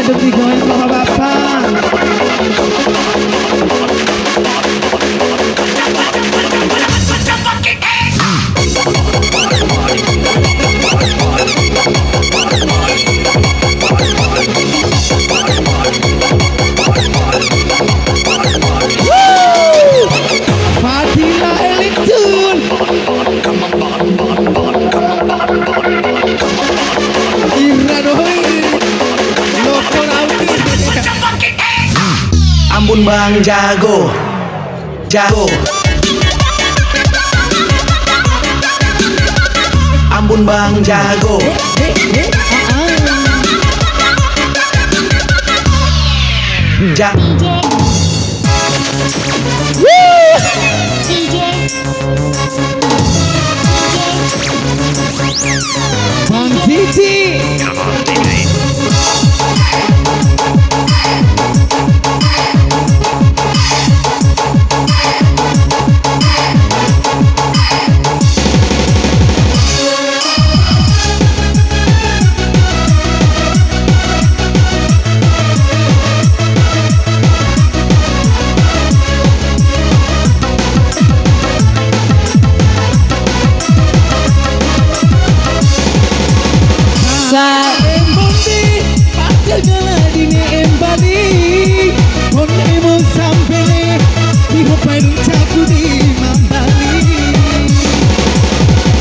aduk digoreng sama bapak. Fadila Elitun Iradoi Loko Rauti Ambon Bang jago, jago. Ambon Bang jago. Jago. Bang Titi. Sa embondi pakai galadine embali onemo sampele di hopain caku di mambali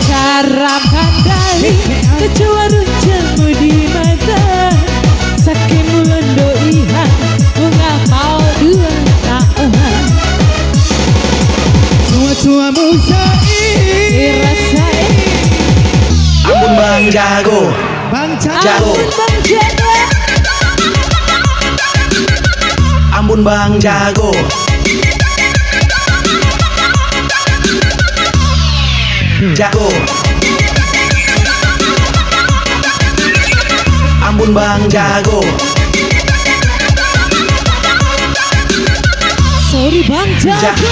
cara pandai kecoa runcamu di mata sakit mulondo ihan bunga mau dua tahun tua musai rasain Ambon Bang jago. Bang Jago. Ambon Bang jago. Jago. Ambon Bang jago. Sorry Bang jago.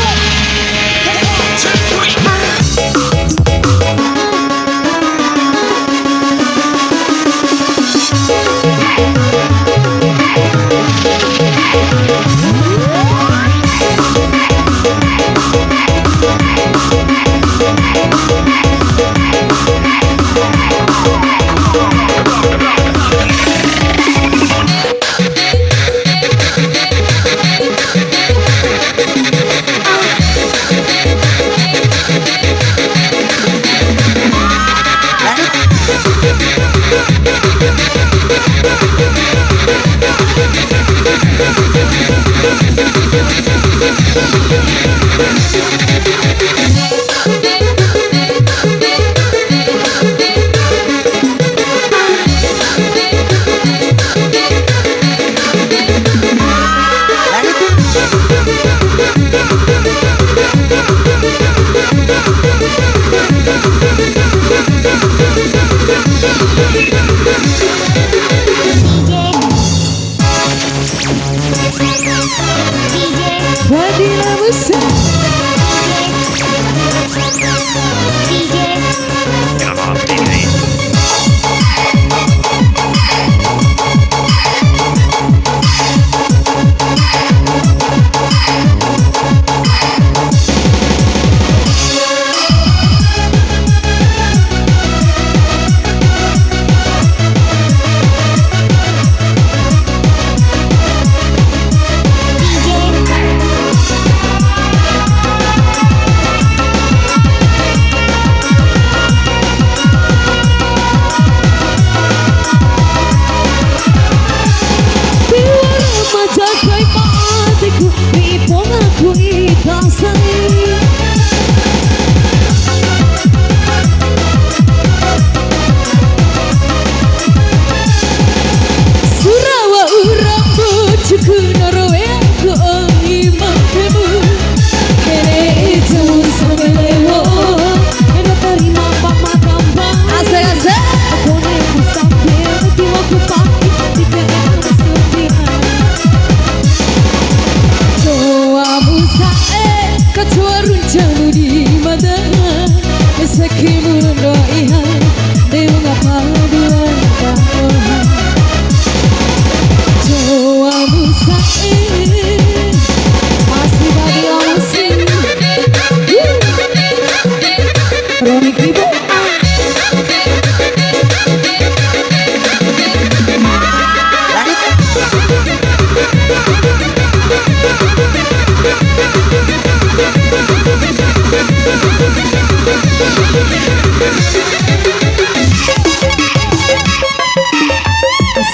Fadila Musa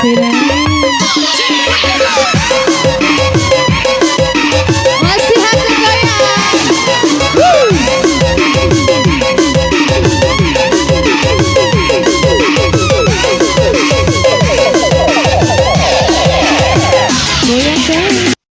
Sedang